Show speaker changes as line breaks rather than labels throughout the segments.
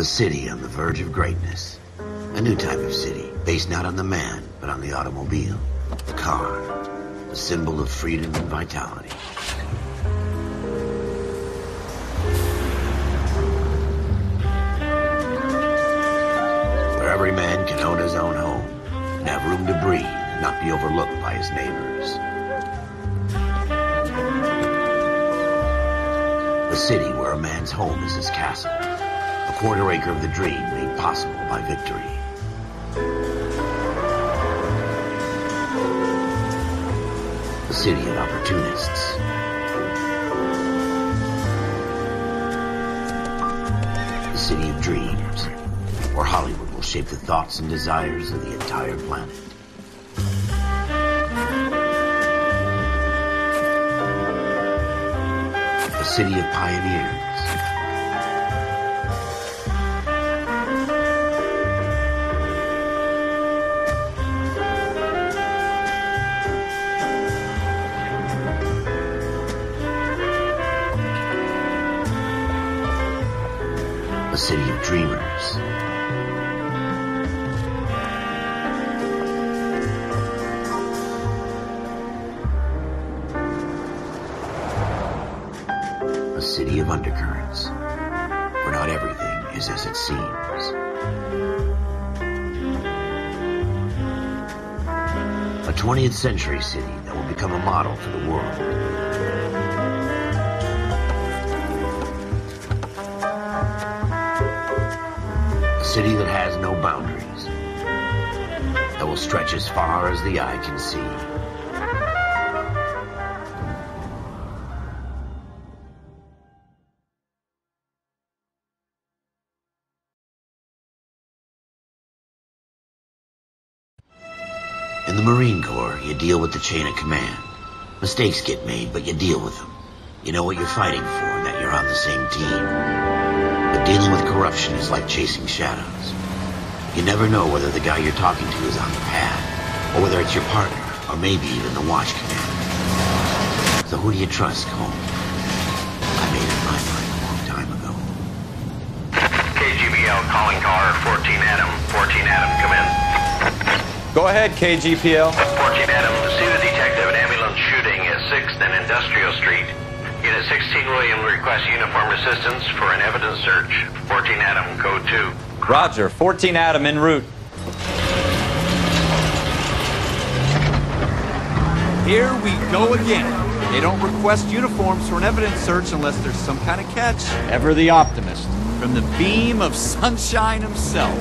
A city on the verge of greatness. A new type of city, based not on the man, but on the automobile. The car. The symbol of freedom and vitality. Where every man can own his own home, and have room to breathe, and not be overlooked by his neighbors. A city where a man's home is his castle. A quarter acre of the dream made possible by victory. A city of opportunists. A city of dreams, where Hollywood will shape the thoughts and desires of the entire planet. A city of pioneers. A city of dreamers. A city of undercurrents, where not everything is as it seems. A 20th century city that will become a model for the world. A city that has no boundaries, that will stretch as far as the eye can see. In the Marine Corps, you deal with the chain of command. Mistakes get made, but you deal with them. You know what you're fighting for and that you're on the same team. But dealing with corruption is like chasing shadows. You never know whether the guy you're talking to is on the pad, or whether it's your partner, or maybe even the watch commander. So who do you trust, Cole? I made up my mind a long time ago.
KGBL calling car 14 Adam. 14 Adam, come in.
Go ahead, KGPL.
14 Adam, see the detective. An ambulance shooting at 6th and Industrial Street. Unit 16 William requests uniform assistance for an evidence search. 14 Adam, code 2.
Roger, 14 Adam en route.
Here we go again. They don't request uniforms for an evidence search unless there's some kind of catch.
Ever the optimist.
From the beam of sunshine himself.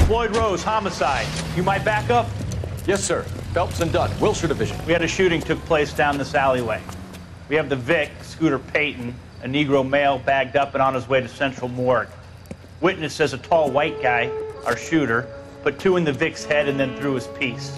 Floyd Rose, homicide. You might back up?
Yes, sir. Phelps and Dunn, Wilshire Division.
We had a shooting took place down this alleyway. We have the Vic, Scooter Payton, a Negro male bagged up and on his way to Central Morgue. Witness says a tall white guy, our shooter, put 2 in the Vic's head and then threw his piece.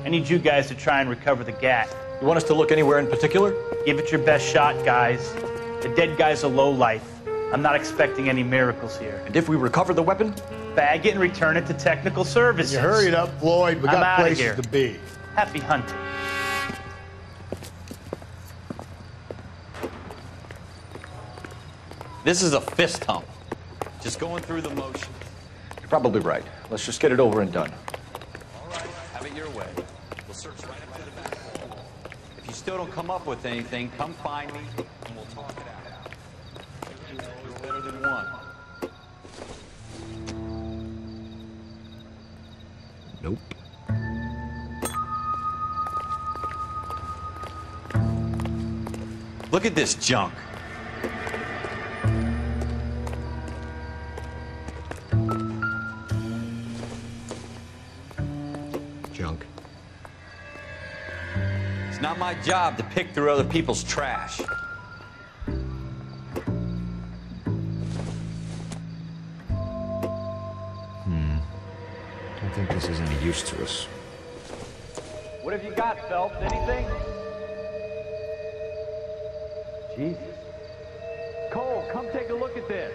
I need you guys to try and recover the gat.
You want us to look anywhere in particular?
Give it your best shot, guys. The dead guy's a lowlife. I'm not expecting any miracles here.
And if we recover the weapon?
Bag it and return it to technical services.
You hurry it up, Floyd. We
I'm
got
outta
places
here.
to be.
Happy hunting.
This is a fist hump. Just going through the motions.
You're probably right. Let's just get it over and done.
All right, have it your way. We'll search right up to the back wall. If you still don't come up with anything, come find me and we'll talk it out. You're better than one.
Nope.
Look at this junk.
Junk.
It's not my job to pick through other people's trash.
I don't think this is any use to us.
What have you got, Phelps? Anything? Jesus. Cole, come take a look at this.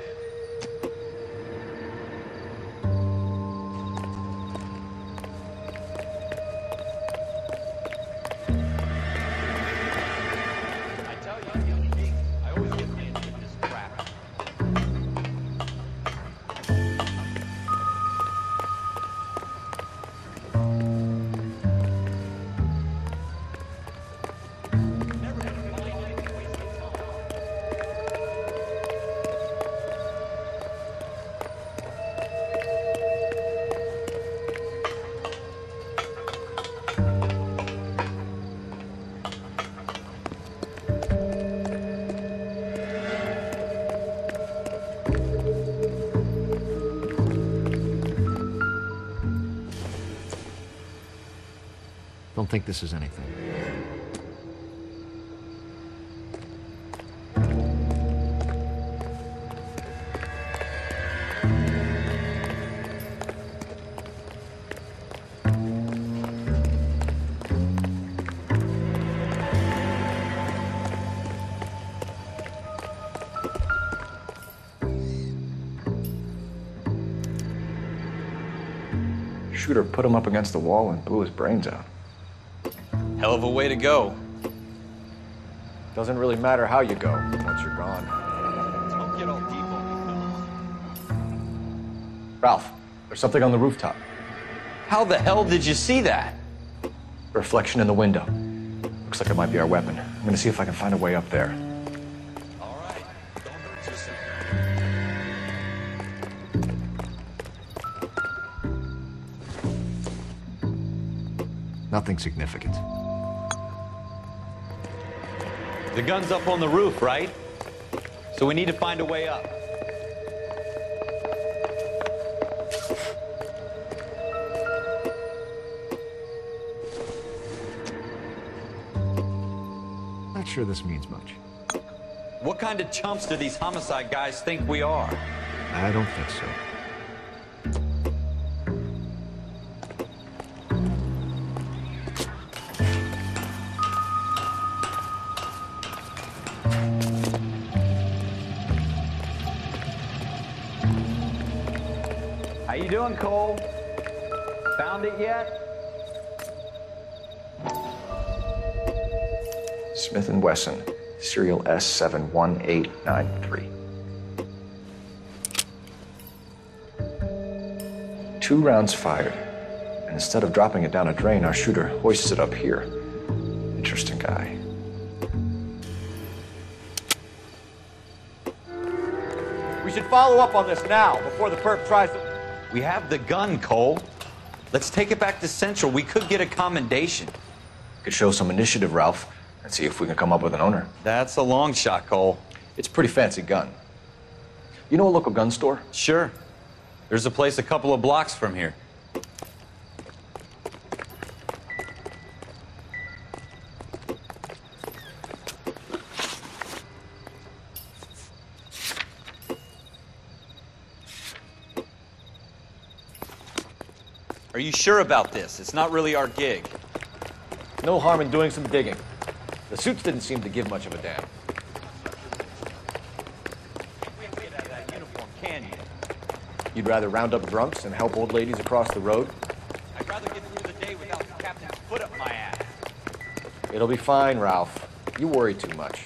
think this is anything.
Shooter put him up against the wall and blew his brains out.
Hell of a way to go.
Doesn't really matter how you go once you're gone.
Don't get all deep on me,
Ralph, there's something on the rooftop.
How the hell did you see that?
A reflection in the window. Looks like it might be our weapon. I'm gonna see if I can find a way up there.
All right, don't hurt yourself.
Nothing significant.
The gun's up on the roof, right? So we need to find a way up.
Not sure this means much.
What kind of chumps do these homicide guys think we are?
I don't think so.
How you doing, Cole? Found it yet?
Smith & Wesson, serial S71893. 2 rounds fired, and instead of dropping it down a drain, our shooter hoists it up here. Interesting guy.
We should follow up on this now, before the perp tries to...
We have the gun, Cole. Let's take it back to Central. We could get a commendation.
Could show some initiative, Ralph, and see if we can come up with an owner.
That's a long shot, Cole.
It's a pretty fancy gun. You know a local gun store?
Sure. There's a place a couple of blocks from here. Are you sure about this? It's not really our gig.
No harm in doing some digging. The suits didn't seem to give much of a damn.
We can't get out of that uniform, can you?
You'd rather round up drunks and help old ladies across the road?
I'd rather get through the day without the captain's foot up my ass.
It'll be fine, Ralph. You worry too much.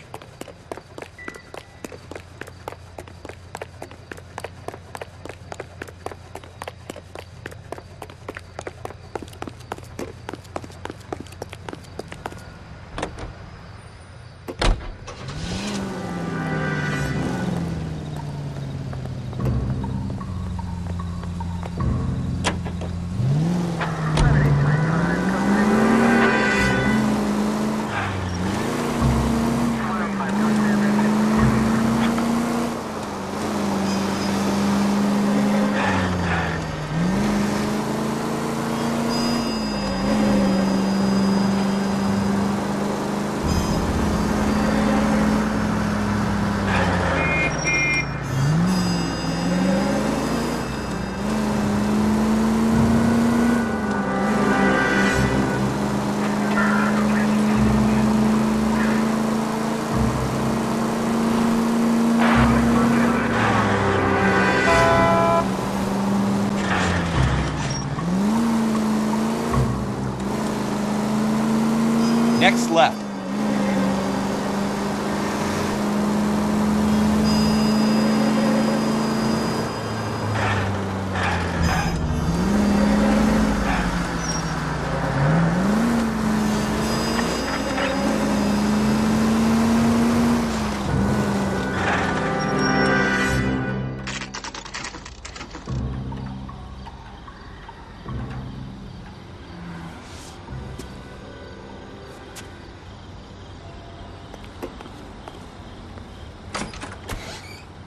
Next left.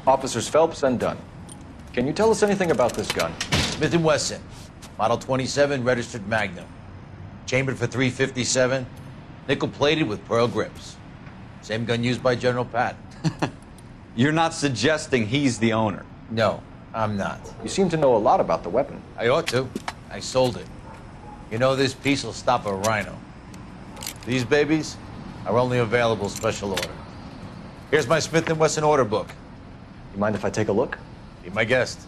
Officers Phelps and Dunn. Can you tell us anything about this gun?
Smith & Wesson, Model 27, registered Magnum. Chambered for .357, nickel-plated with pearl grips. Same gun used by General Patton.
You're not suggesting he's the owner?
No, I'm not.
You seem to know a lot about the weapon.
I ought to. I sold it. You know, this piece will stop a rhino. These babies are only available special order. Here's my Smith & Wesson order book.
You mind if I take a look?
Be my guest.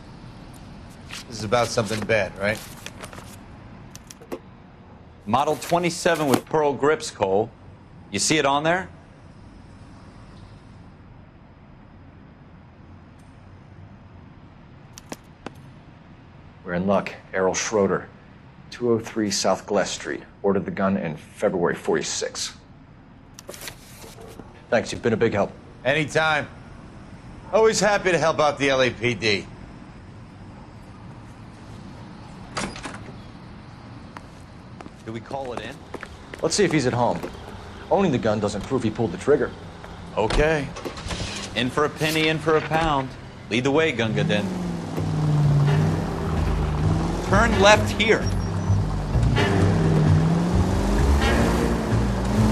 This is about something bad, right?
Model 27 with pearl grips, Cole. You see it on there?
We're in luck. Errol Schroeder, 203 South Glass Street. Ordered the gun in February '46. Thanks, you've been a big help.
Anytime. Always happy to help out the LAPD.
Do we call it in?
Let's see if he's at home. Owning the gun doesn't prove he pulled the trigger.
Okay. In for a penny, in for a pound. Lead the way, Gunga Din. Turn left here.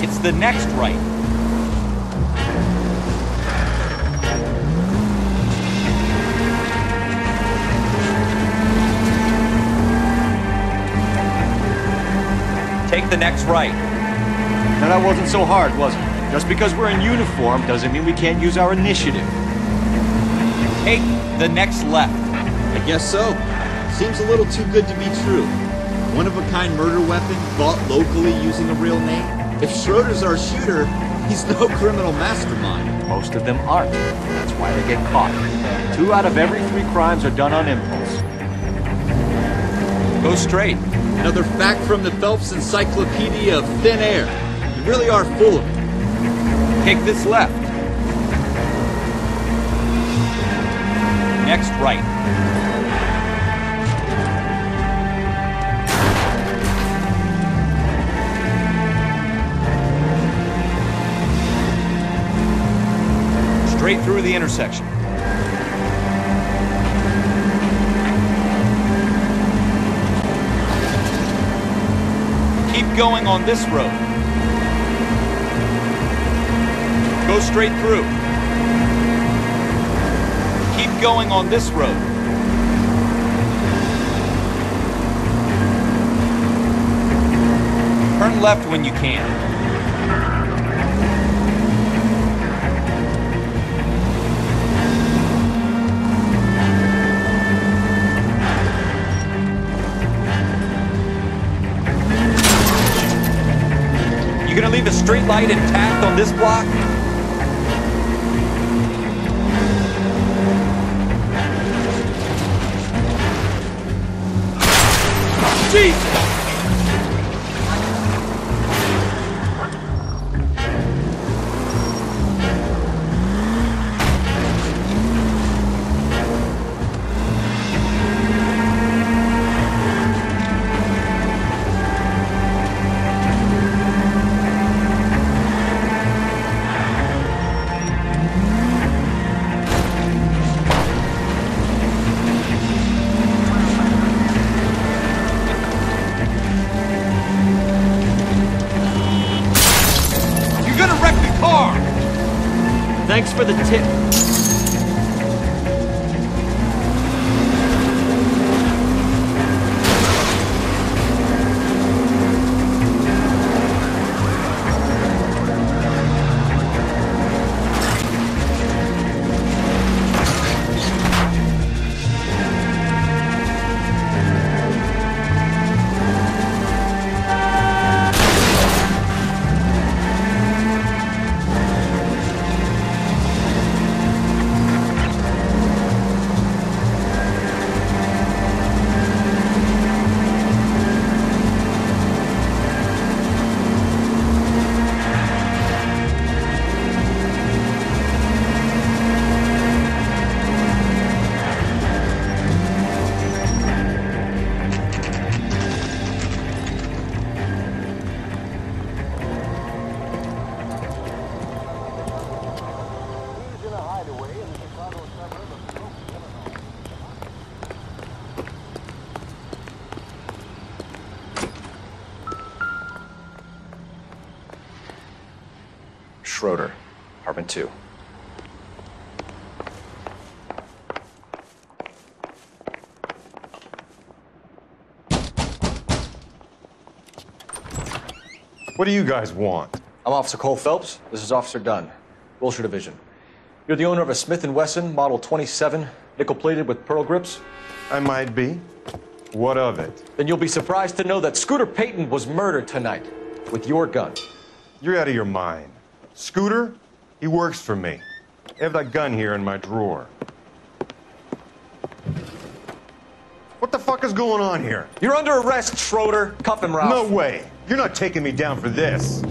It's the next right. Take the next right.
Now that wasn't so hard, was it? Just because we're in uniform doesn't mean we can't use our initiative.
Take the next left.
I guess so. Seems a little too good to be true. One-of-a-kind murder weapon bought locally using a real name? If Schroeder's our shooter, he's no criminal mastermind.
Most of them aren't. That's why they get caught. 2 out of every 3 crimes are done on impulse.
Go straight.
Another fact from the Phelps Encyclopedia of Thin Air. You really are full of it.
Take this left. Next right. Straight through the intersection. Keep going on this road. Go straight through. Keep going on this road. Turn left when you can. You gonna leave the street light intact on this block? Jesus!
Schroeder, apartment 2.
What do you guys want?
I'm Officer Cole Phelps. This is Officer Dunn, Wilshire Division. You're the owner of a Smith & Wesson Model 27, nickel-plated with pearl grips?
I might be. What of it?
Then you'll be surprised to know that Scooter Payton was murdered tonight with your gun.
You're out of your mind. Scooter? He works for me. I have that gun here in my drawer. What the fuck is going on here?
You're under arrest, Schroeder. Cuff him, Ralph.
No way. You're not taking me down for this.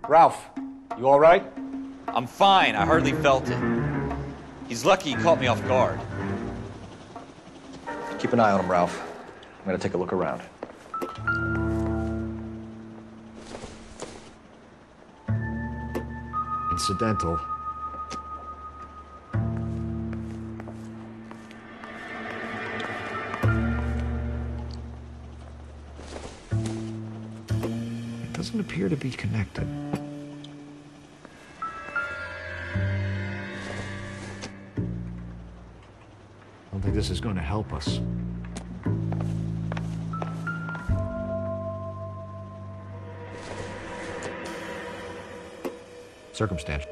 Ralph, you all right?
I'm fine. I hardly felt it. He's lucky he caught me off guard.
Keep an eye on him, Ralph. I'm gonna take a look around.
Incidental. It doesn't appear to be connected. I don't think this is going to help us. Circumstantial.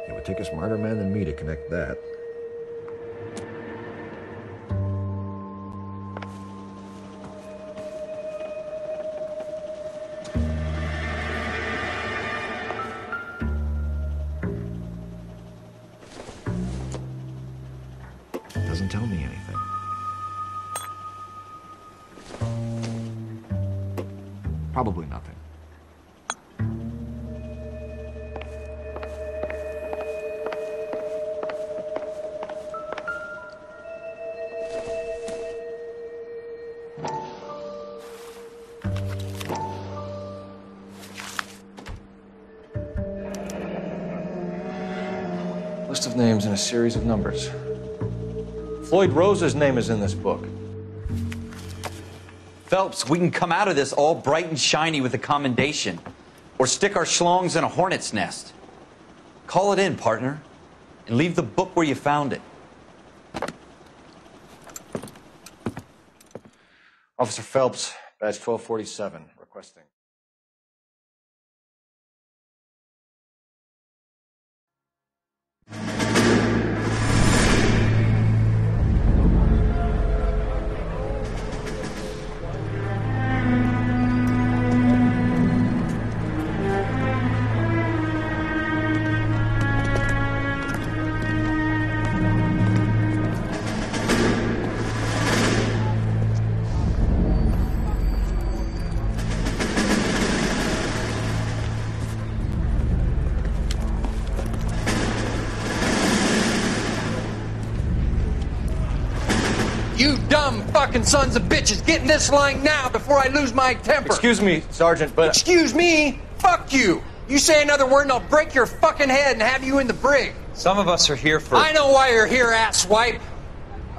It would take a smarter man than me to connect that. Doesn't tell me anything. Probably nothing.
List of names and a series of numbers. Floyd Rose's name is in this book.
Phelps, we can come out of this all bright and shiny with a commendation. Or stick our schlongs in a hornet's nest. Call it in, partner. And leave the book where you found it.
Officer Phelps, badge 1247, requesting.
You dumb fucking sons of bitches, get in this line now before I lose my temper.
Excuse me, Sergeant, but...
Excuse me? Fuck you. You say another word and I'll break your fucking head and have you in the brig.
Some of us are here for...
I know why you're here, asswipe.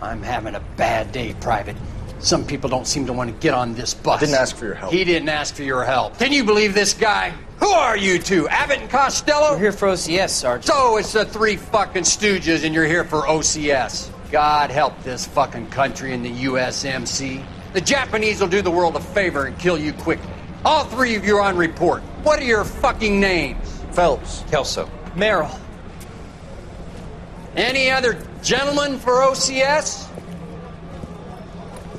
I'm having a bad day, Private. Some people don't seem to want to get on this bus.
I didn't ask for your help.
He didn't ask for your help. Can you believe this guy? Who are you two? Abbott and Costello?
We're here for OCS, Sergeant.
So it's the three fucking stooges and you're here for OCS. God help this fucking country and the USMC. The Japanese will do the world a favor and kill you quickly. All three of you are on report. What are your fucking names?
Phelps.
Kelso.
Merrill.
Any other gentlemen for OCS?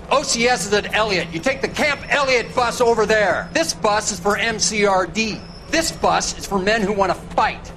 OCS is at Elliott. You take the Camp Elliott bus over there. This bus is for MCRD. This bus is for men who want to fight.